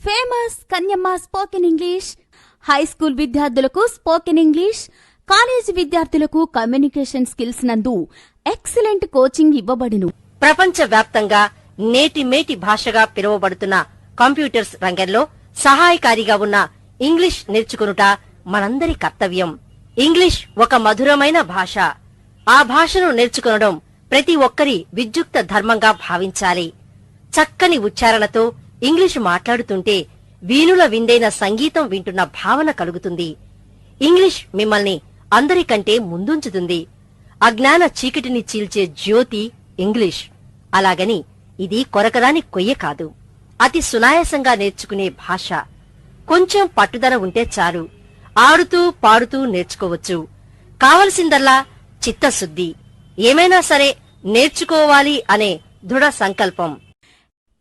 Famous Kanyamma spoken English. High school విద్యార్థులకు spoken English, college విద్యార్థులకు communication skills నందు excellent coaching ఇవ్వబడును. ప్రపంచవ్యాప్తంగా నేటి మేటి భాషగా పిలువబడుతున్న కంప్యూటర్స్ రంగంలో సహాయకారిగా ఉన్న ఇంగ్లీష్ నేర్చుకొనుట మనందరి కర్తవ్యం. ఇంగ్లీష్ ఒక మధురమైన భాష. ఆ భాషను నేర్చుకొనడం ప్రతి ఒక్కరి విద్యుక్త ధర్మంగా భావించాలి. చక్కని ఉచ్చారణతో ఇంగ్లీషు మాట్లాడుతుంటే వీణుల విందైన సంగీతం వింటున్న భావన కలుగుతుంది. ఇంగ్లీష్ మిమ్మల్ని అందరికంటే ముందుంచుతుంది. అజ్ఞాన చీకటిని చీల్చే జ్యోతి ఇంగ్లీష్. అలాగని ఇది కొరకరాని కొయ్య కాదు. అతి సునాయాసంగా నేర్చుకునే భాష. కొంచెం పట్టుదల ఉంటే చాలు. ఆడుతూ పాడుతూ నేర్చుకోవచ్చు. కావలసిందల్లా చిత్తశుద్ధి. ఏమైనా సరే నేర్చుకోవాలి అనే దృఢ సంకల్పం.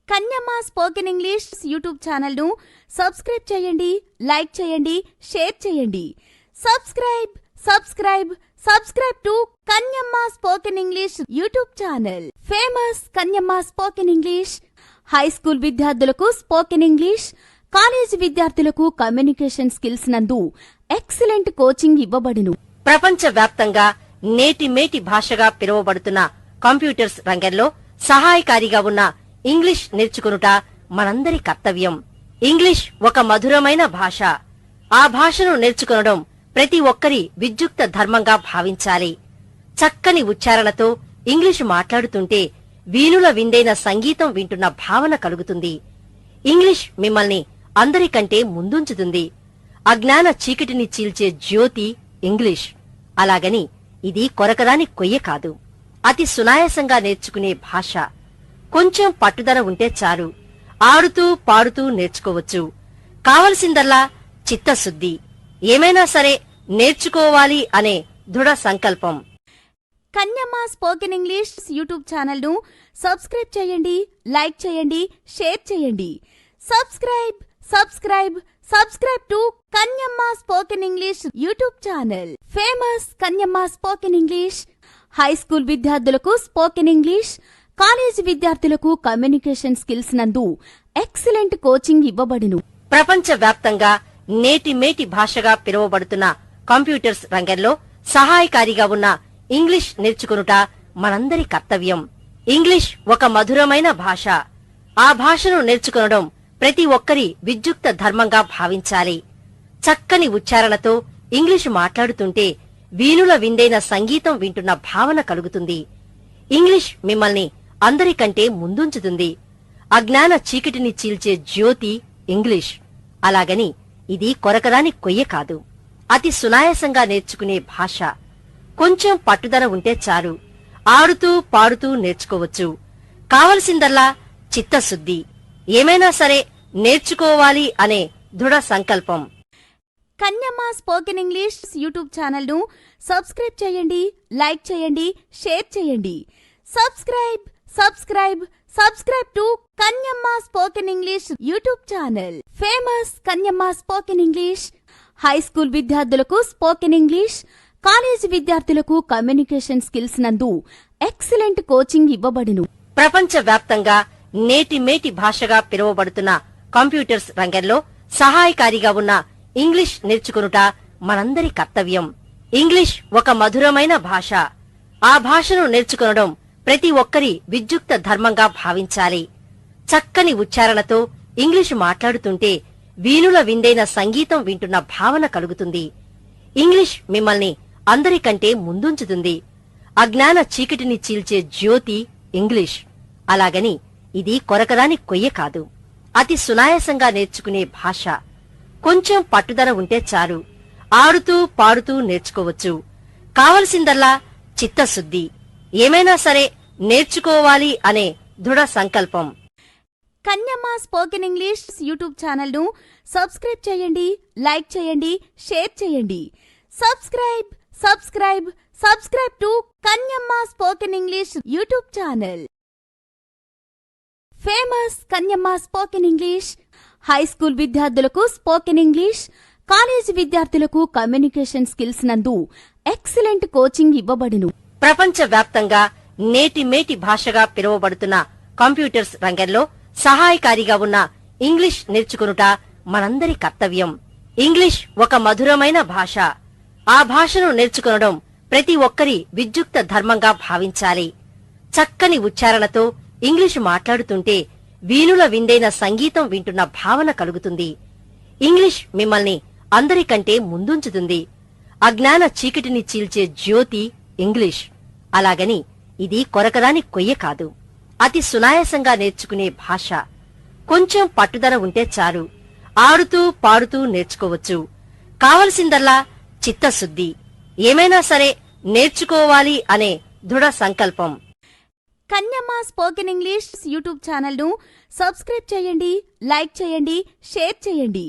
Kanyamma spoken English YouTube channel ను సబ్స్క్రైబ్ చేయండి, లైక్ చేయండి, షేర్ చేయండి. Subscribe subscribe subscribe to Kanyamma spoken English YouTube channel. Famous Kanyamma spoken English. High school విద్యార్థులకు స్పోకెన్ ఇంగ్లీష్, కాలేజీ విద్యార్థులకు కమ్యూనికేషన్ స్కిల్స్ నందు ఎక్సలెంట్ కోచింగ్ ఇవ్వబడును. ప్రపంచవ్యాప్తంగా నేటి మేటి భాషగా పిలువబడుతున్న కంప్యూటర్స్ రంగంలో సహాయకారిగా ఉన్న ఇంగ్లీష్ నేర్చుకొనుట మనందరి కర్తవ్యం. ఇంగ్లీష్ ఒక మధురమైన భాష. ఆ భాషను నేర్చుకొనడం ప్రతి ఒక్కరి విద్యుక్త ధర్మంగా భావించాలి. చక్కని ఉచ్చారణతో ఇంగ్లీషు మాట్లాడుతుంటే వీణుల విందైన సంగీతం వింటున్న భావన కలుగుతుంది. ఇంగ్లీష్ మిమ్మల్ని అందరికంటే ముందుంచుతుంది. అజ్ఞాన చీకటిని చీల్చే జ్యోతి ఇంగ్లీష్. అలాగని ఇది కొరకరాని కొయ్య కాదు. అతి సునాయాసంగా నేర్చుకునే భాష. కొంచెం పట్టుదల ఉంటే చాలు. ఆడుతూ పాడుతూ నేర్చుకోవచ్చు. కావలసిందల్లా చిత్తశుద్ధి. ఏమైనా సరే నేర్చుకోవాలి అనే దృఢ సంకల్పం. Kanyamma spoken English YouTube channel ను సబ్స్క్రైబ్ చేయండి, లైక్ చేయండి, షేర్ చేయండి. Subscribe subscribe subscribe to Kanyamma spoken English YouTube channel. Famous Kanyamma spoken English. High school విద్యార్థులకు స్పోకెన్ ఇంగ్లీష్, కాలేజీ విద్యార్థులకు కమ్యూనికేషన్ స్కిల్స్ నందు ఎక్సలెంట్ కోచింగ్ ఇవ్వబడును. ప్రపంచవ్యాప్తంగా నేటి మేటి భాషగా పిలువబడుతున్న కంప్యూటర్స్ రంగంలో సహాయకారిగా ఉన్న ఇంగ్లీష్ నేర్చుకొనుట మనందరి కర్తవ్యం. ఇంగ్లీష్ ఒక మధురమైన భాష. ఆ భాషను నేర్చుకొనడం ప్రతి ఒక్కరి విద్యుక్త ధర్మంగా భావించాలి. చక్కని ఉచ్చారణతో ఇంగ్లీషు మాట్లాడుతుంటే వీణుల విందైన సంగీతం వింటున్న భావన కలుగుతుంది. ఇంగ్లీష్ మిమ్మల్ని అందరికంటే ముందుంచుతుంది. అజ్ఞాన చీకటిని చీల్చే జ్యోతి ఇంగ్లీష్. అలాగని ఇది కొరకరాని కొయ్య కాదు. అతి సునాయాసంగా నేర్చుకునే భాష. కొంచెం పట్టుదల ఉంటే చాలు. ఆడుతూ పాడుతూ నేర్చుకోవచ్చు. కావలసిందల్లా చిత్తశుద్ధి. ఏమైనా సరే నేర్చుకోవాలి అనే దృఢ సంకల్పం. Kanyamma spoken English YouTube channel ను సబ్స్క్రైబ్ చేయండి, లైక్ చేయండి, షేర్ చేయండి. Subscribe subscribe subscribe to Kanyamma spoken English YouTube channel. Famous Kanyamma spoken English. High school విద్యార్థులకు స్పోకెన్ ఇంగ్లీష్, కాలేజీ విద్యార్థులకు కమ్యూనికేషన్ స్కిల్స్ నందు ఎక్సలెంట్ కోచింగ్ ఇవ్వబడును. ప్రపంచవ్యాప్తంగా నేటి మేటి భాషగా పిలువబడుతున్న కంప్యూటర్స్ రంగంలో సహాయకారిగా ఉన్న ఇంగ్లీష్ నేర్చుకొనుట మనందరి కర్తవ్యం. ఇంగ్లీష్ ఒక మధురమైన భాష. ఆ భాషను నేర్చుకొనడం ప్రతి ఒక్కరి విద్యుక్త ధర్మంగా భావించాలి. చక్కని ఉచ్చారణతో ఇంగ్లీషు మాట్లాడుతుంటే వీణుల విందైన సంగీతం వింటున్న భావన కలుగుతుంది. ఇంగ్లీష్ మిమ్మల్ని అందరికంటే ముందుంచుతుంది. అజ్ఞాన చీకటిని చీల్చే జ్యోతి ఇంగ్లీష్. అలాగని ఇది కొరకరాని కొయ్య కాదు. అతి సునాయాసంగా నేర్చుకునే భాష. కొంచెం పట్టుదల ఉంటే చాలు. ఆడుతూ పాడుతూ నేర్చుకోవచ్చు. కావలసిందల్లా చిత్తశుద్ధి. ఏమైనా సరే నేర్చుకోవాలి అనే దృఢ సంకల్పం. Kanyamma spoken English YouTube channel ను సబ్స్క్రైబ్ చేయండి, లైక్ చేయండి, షేర్ చేయండి. Subscribe subscribe subscribe to Kanyamma spoken English YouTube channel. Famous Kanyamma spoken English. High school విద్యార్థులకు స్పోకెన్ ఇంగ్లీష్, కాలేజీ విద్యార్థులకు కమ్యూనికేషన్ స్కిల్స్ నందు ఎక్సలెంట్ కోచింగ్ ఇవ్వబడును. ప్రపంచవ్యాప్తంగా నేటి మేటి భాషగా పిలువబడుతున్న కంప్యూటర్స్ రంగంలో సహాయకారిగా ఉన్న ఇంగ్లీష్ నేర్చుకొనుట మనందరి కర్తవ్యం. ఇంగ్లీష్ ఒక మధురమైన భాష. ఆ భాషను నేర్చుకొనడం ప్రతి ఒక్కరి విద్యుక్త ధర్మంగా భావించాలి. చక్కని ఉచ్చారణతో ఇంగ్లీషు మాట్లాడుతుంటే వీణుల విందైన సంగీతం వింటున్న భావన కలుగుతుంది. ఇంగ్లీష్ మిమ్మల్ని అందరికంటే ముందుంచుతుంది. అజ్ఞాన చీకటిని చీల్చే జ్యోతి ఇంగ్లీష్. అలాగని ఇది కొరకరాని కొయ్య కాదు. అతి సునాయాసంగా నేర్చుకునే భాష. కొంచెం పట్టుదల ఉంటే చాలు. ఆడుతూ పాడుతూ నేర్చుకోవచ్చు. కావలసిందల్లా చిత్తశుద్ధి. ఏమైనా సరే నేర్చుకోవాలి అనే దృఢ సంకల్పం. Kanyamma spoken English YouTube channel ను సబ్స్క్రైబ్ చేయండి, లైక్ చేయండి, షేర్ చేయండి.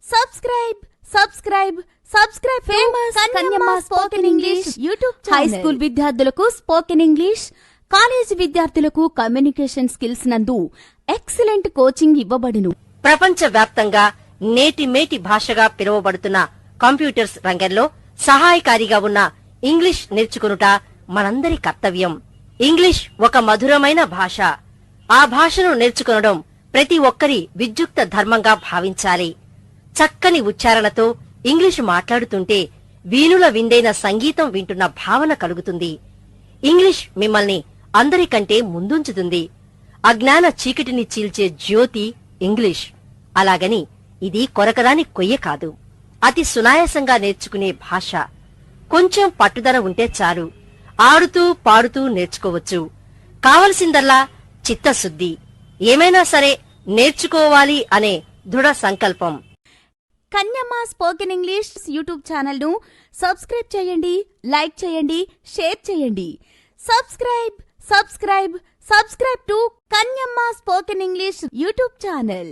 Subscribe subscribe subscribe famous Kanyamma spoken English YouTube channel. High school విద్యార్థులకు స్పోకెన్ ఇంగ్లీష్, కాలేజీ విద్యార్థులకు కమ్యూనికేషన్ స్కిల్స్ నందు ఎక్సలెంట్ కోచింగ్ ఇవ్వబడును. ప్రపంచ వ్యాప్తంగా నేటి మేటి భాషగా పిలువబడుతున్న కంప్యూటర్స్ రంగంలో సహాయకారిగా ఉన్న ఇంగ్లీష్ నేర్చుకొనుట మనందరి కర్తవ్యం. ఇంగ్లీష్ ఒక మధురమైన భాష. ఆ భాషను నేర్చుకొనడం ప్రతి ఒక్కరి విద్యుక్త ధర్మంగా భావించాలి. చక్కని ఉచ్చారణతో ఇంగ్లీషు మాట్లాడుతుంటే వీణుల విందైన సంగీతం వింటున్న భావన కలుగుతుంది. ఇంగ్లీష్ మిమ్మల్ని అందరికంటే ముందుంచుతుంది. అజ్ఞాన చీకటిని చీల్చే జ్యోతి ఇంగ్లీష్. అలాగని ఇది కొరకరాని కొయ్య కాదు. అతి సునాయాసంగా నేర్చుకునే భాష. కొంచెం పట్టుదల ఉంటే చాలు. ఆడుతూ పాడుతూ నేర్చుకోవచ్చు. కావలసిందల్లా చిత్తశుద్ధి. ఏమైనా సరే నేర్చుకోవాలి అనే దృఢ సంకల్పం. Kanyamma spoken English YouTube channel ను సబ్స్క్రైబ్ చేయండి, లైక్ చేయండి, షేర్ చేయండి. Subscribe subscribe subscribe to Kanyamma spoken English YouTube channel.